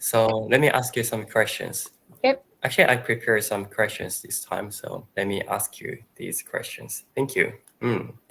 So let me ask you some questions. Okay. Actually, I prepared some questions this time, so let me ask you these questions. Thank you.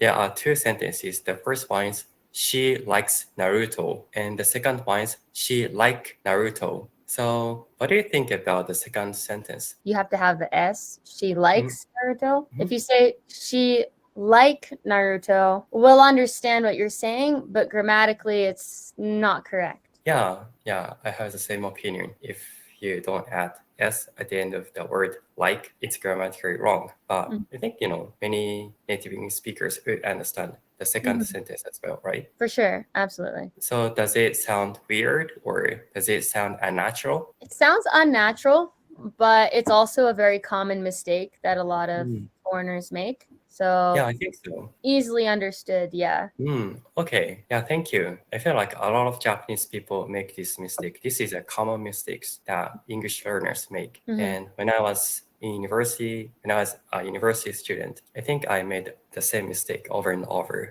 There are two sentences. The first one is she likes Naruto, and the second one is she like Naruto. So what do you think about the second sentence? You have to have the S. She likes Naruto. If you say she like Naruto, we'll understand what you're saying, but grammatically it's not correct. Yeah, I have the same opinion. If you don't add S at the end of the word like, it's grammatically wrong. But I think, many native English speakers would understand the second sentence as well, right? For sure. Absolutely. So does it sound weird or does it sound unnatural? It sounds unnatural, but it's also a very common mistake that a lot of foreigners make. So Yeah, I think so. Easily understood. Yeah. Okay. Yeah, thank you. I feel like a lot of Japanese people make this mistake. This is a common mistake that English learners make. And when I was a university student, I think I made the same mistake over and over.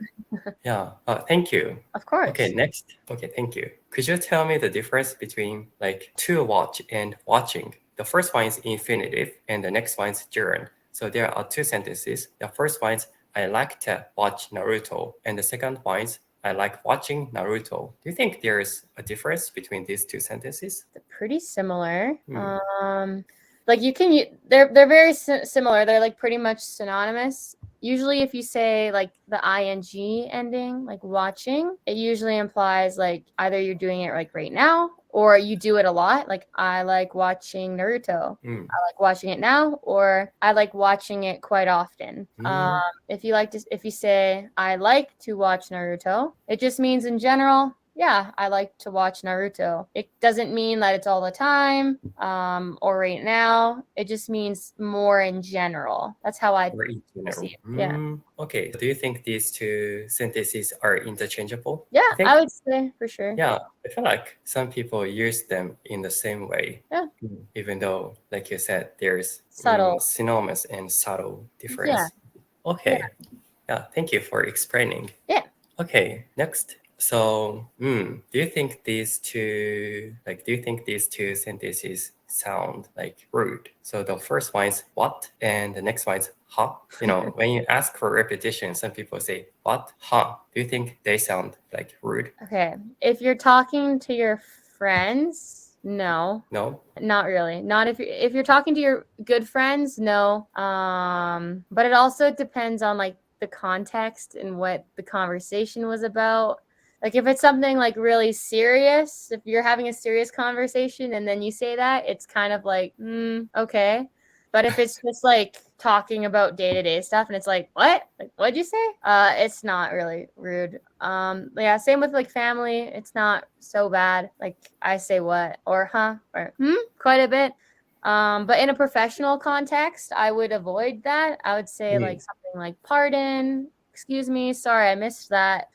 Yeah. Thank you. Of course. Okay, next. Okay, thank you. Could you tell me the difference between like to watch and watching? The first one is infinitive and the next one is gerund. So there are two sentences. The first one is I like to watch Naruto. And the second one is I like watching Naruto. Do you think there's a difference between these two sentences? They're pretty similar. Like they're very similar. They're like pretty much synonymous. Usually if you say like the ing ending, like watching, it usually implies like either you're doing it like right now or you do it a lot. Like I like watching Naruto. I like watching it now, or I like watching it quite often. If you say I like to watch Naruto, it just means in general, yeah, I like to watch Naruto. It doesn't mean that it's all the time or right now. It just means more in general. That's how I perceive it. Yeah. Okay. Do you think these two sentences are interchangeable? Yeah, I would say for sure. Yeah, I feel like some people use them in the same way. Yeah. Even though, like you said, there's Subtle. synonymous and subtle difference. Yeah. Okay. Yeah, thank you for explaining. Yeah. Okay, next. So, do you think these two sentences sound like rude? So the first one is what, and the next one is huh. When you ask for repetition, some people say what, huh. Do you think they sound like rude? Okay. If you're talking to your friends, no. No? Not really. Not if you're talking to your good friends, no. But it also depends on like the context and what the conversation was about. Like if it's something like really serious, if you're having a serious conversation and then you say that, it's kind of like, okay. But if it's just like talking about day-to-day stuff and it's like, what? Like, what'd you say? It's not really rude. Yeah, same with like family. It's not so bad. Like I say what or huh or quite a bit. But in a professional context, I would avoid that. I would say like something like pardon, excuse me, sorry, I missed that.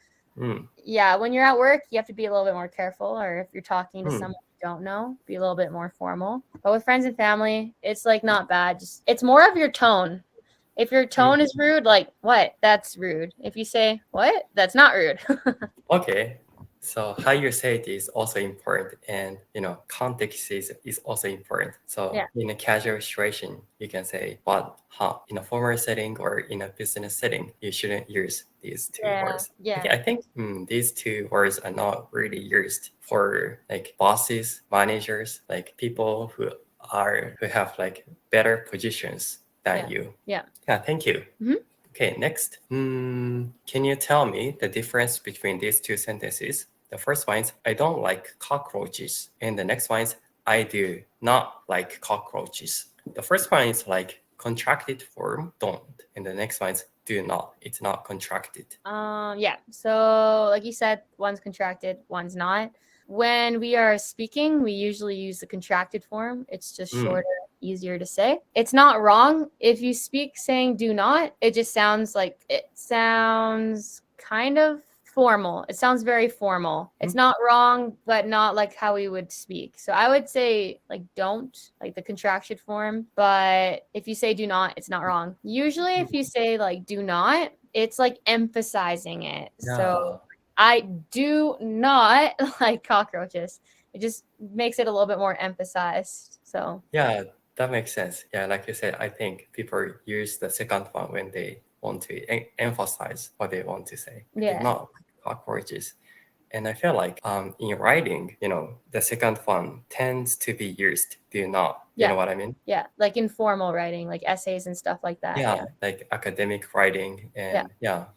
Yeah, when you're at work, you have to be a little bit more careful, or if you're talking to someone you don't know, be a little bit more formal. But with friends and family, it's like not bad. Just it's more of your tone. If your tone is rude, like what? That's rude. If you say what? That's not rude. Okay. So how you say it is also important, and context is also important. So in a casual situation, you can say what, huh. In a formal setting or in a business setting, you shouldn't use these two words. Yeah. Okay, I think these two words are not really used for like bosses, managers, like people who have like better positions than you. Yeah. Yeah. Thank you. Okay, next. Can you tell me the difference between these two sentences? The first one is, I don't like cockroaches. And the next one is, I do not like cockroaches. The first one is like contracted form, don't. And the next one is do not. It's not contracted. Yeah. So like you said, one's contracted, one's not. When we are speaking, we usually use the contracted form. It's just shorter, easier to say. It's not wrong. If you speak saying do not, it sounds kind of formal. It sounds very formal. It's not wrong, but not like how we would speak. So I would say like don't, like the contracted form. But if you say do not, it's not wrong. Usually if you say like do not, it's like emphasizing it. Yeah. So I do not like cockroaches. It just makes it a little bit more emphasized. So Yeah, that makes sense. Yeah, like you said, I think people use the second one when they want to emphasize what they want to say. Yeah. Not cockroaches. And I feel like in writing, the second one tends to be used. Do you not? You know what I mean? Yeah, like informal writing, like essays and stuff like that. Yeah, like academic writing and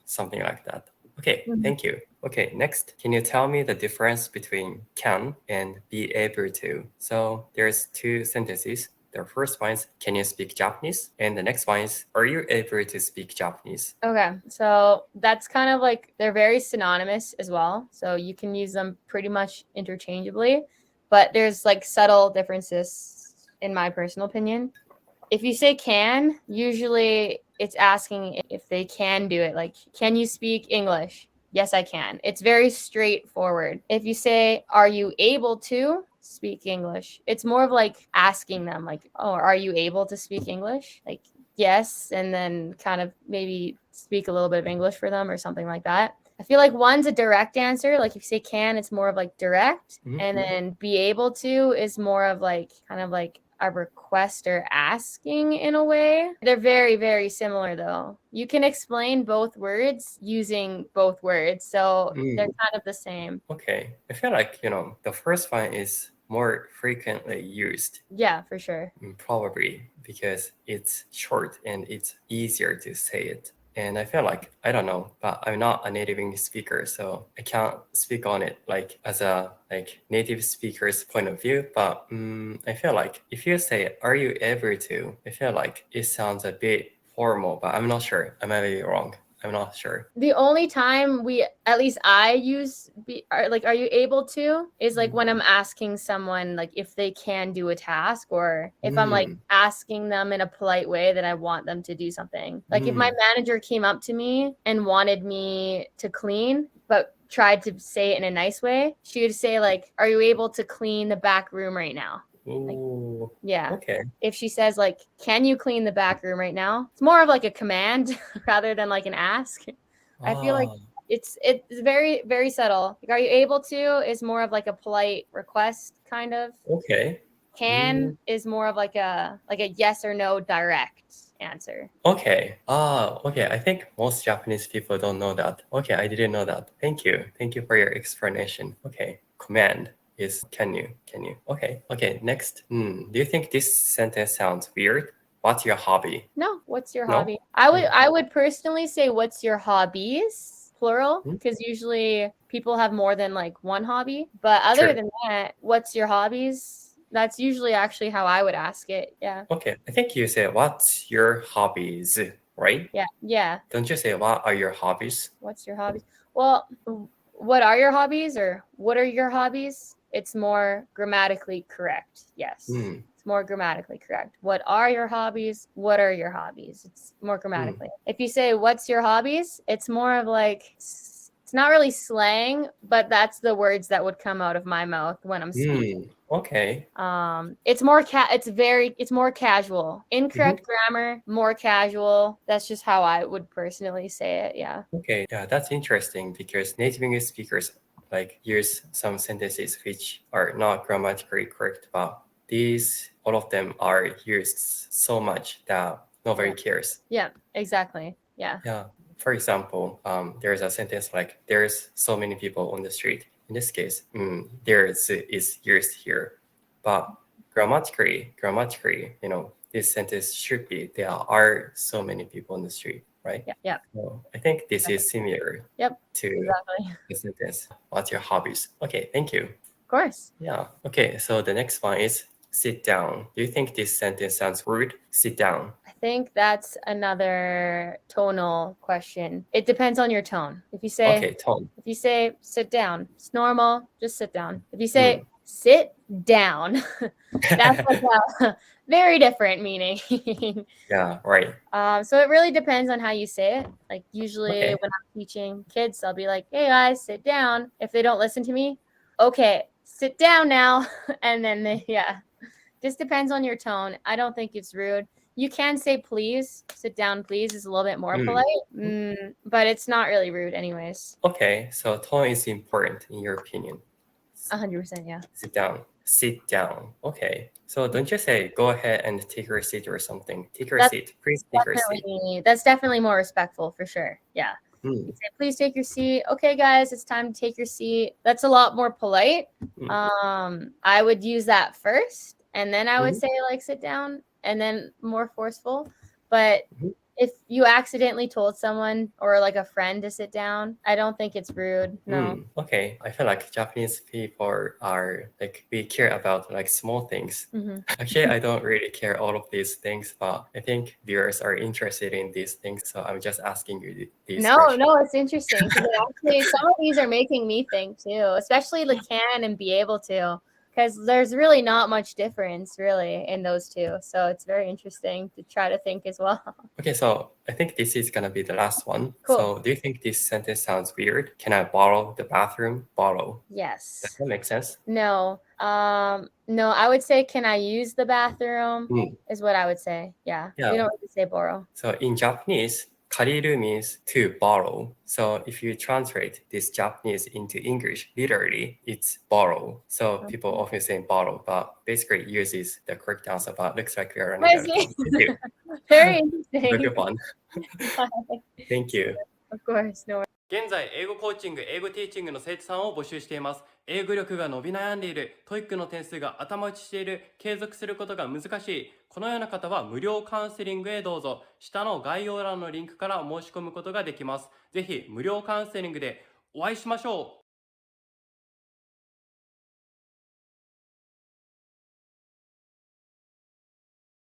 something like that. Okay, thank you. Okay, next, can you tell me the difference between can and be able to? So there's two sentences. The first one is, can you speak Japanese? And the next one is, are you able to speak Japanese? Okay, so that's kind of like, they're very synonymous as well. So you can use them pretty much interchangeably, but there's like subtle differences in my personal opinion. If you say can, usually it's asking if they can do it. Like, can you speak English? Yes, I can. It's very straightforward. If you say, are you able to speak English? It's more of like asking them, like, oh, are you able to speak English? Like, yes, and then kind of maybe speak a little bit of English for them or something like that. I feel like one's a direct answer. Like if you say can, it's more of like direct. And then be able to is more of like kind of like a request or asking in a way. They're very, very similar though. You can explain both words using both words. So they're kind of the same. Okay. I feel like, the first one is more frequently used. Yeah, for sure. Probably because it's short and it's easier to say it. And I feel like, I don't know, but I'm not a native English speaker, so I can't speak on it like as a native speaker's point of view. But I feel like if you say, are you able to? I feel like it sounds a bit formal, but I'm not sure. I might be wrong. I'm not sure. The only time at least I use are you able to is like when I'm asking someone like if they can do a task, or if I'm like asking them in a polite way that I want them to do something. Like if my manager came up to me and wanted me to clean, but tried to say it in a nice way, she would say like, are you able to clean the back room right now? Ooh. Yeah. Okay. If she says like, can you clean the back room right now? It's more of like a command rather than like an ask. I feel like it's very, very subtle. Like, are you able to is more of like a polite request kind of. Okay. Can is more of like a yes or no direct answer. Okay. Okay. I think most Japanese people don't know that. Okay, I didn't know that. Thank you. Thank you for your explanation. Okay. Command is can you. Okay, next. Do you think this sentence sounds weird? What's your hobby? No, what's your hobby? I would personally say what's your hobbies, plural, because usually people have more than like one hobby. But other than that, what's your hobbies? That's usually actually how I would ask it. Yeah. Okay. I think you say what's your hobbies, right? Yeah. Don't you say what are your hobbies? What's your hobbies? Well, what are your hobbies or what are your hobbies? It's more grammatically correct. Yes. It's more grammatically correct. What are your hobbies? What are your hobbies? It's more grammatically. If you say what's your hobbies, it's more of like, it's not really slang, but that's the words that would come out of my mouth when I'm speaking. Okay. It's more casual. Incorrect grammar, more casual. That's just how I would personally say it. Yeah. Okay. Yeah, that's interesting because native English speakers use some sentences which are not grammatically correct, but all of them are used so much that nobody cares. Yeah, exactly. Yeah. Yeah. For example, there's a sentence like there's so many people on the street. In this case, there is used here, but grammatically, this sentence should be there are so many people on the street, right? Yeah. So I think this is similar to the sentence. What's your hobbies? Okay, thank you. Of course. Yeah. Okay, so the next one is sit down. Do you think this sentence sounds rude? Sit down. I think that's another tonal question. It depends on your tone. If you say tone. If you say sit down, it's normal, just sit down. If you say sit down, that's like a very different meaning. Yeah, right. So it really depends on how you say it. Like usually when I'm teaching kids, I'll be like, hey guys, sit down. If they don't listen to me, okay, sit down now. And then just depends on your tone. I don't think it's rude. You can say please, sit down please is a little bit more polite, but it's not really rude anyways. Okay, so tone is important in your opinion. 100%, yeah. Sit down. Sit down. Okay. So don't you say go ahead and take your seat or something. Take your That's seat. Please take your seat. That's definitely more respectful for sure. Yeah. Mm. You say, please take your seat. Okay, guys, it's time to take your seat. That's a lot more polite. I would use that first, and then I would say like sit down, and then more forceful. But if you accidentally told someone or like a friend to sit down, I don't think it's rude. No. Okay. I feel like Japanese people are like, we care about like small things. Actually, I don't really care all of these things, but I think viewers are interested in these things. So I'm just asking you these questions. No, it's interesting. Actually, some of these are making me think too, especially the can and be able to. Because there's really not much difference really in those two. So it's very interesting to try to think as well. Okay, so I think this is gonna be the last one. Cool. So do you think this sentence sounds weird? Can I borrow the bathroom? Borrow. Yes. Does that make sense? No. No, I would say, can I use the bathroom? Is what I would say. Yeah. We don't really say borrow. So in Japanese, 借りる means to borrow. So if you translate this Japanese into English, literally, it's borrow. So people often say borrow, but basically it uses the correct answer, but looks like we are running out of time. Thank you. Very interesting. Very fun. Thank you. Of course. No worries. 現在、英語コーチング、英語ティーチングの生徒さんを募集しています。英語力が伸び悩んでいる、TOEIC の点数が頭打ちしている、継続することが難しい。このような方は無料カウンセリングへどうぞ。下の概要欄のリンクから申し込むことができます。ぜひ無料カウンセリングでお会いしましょう。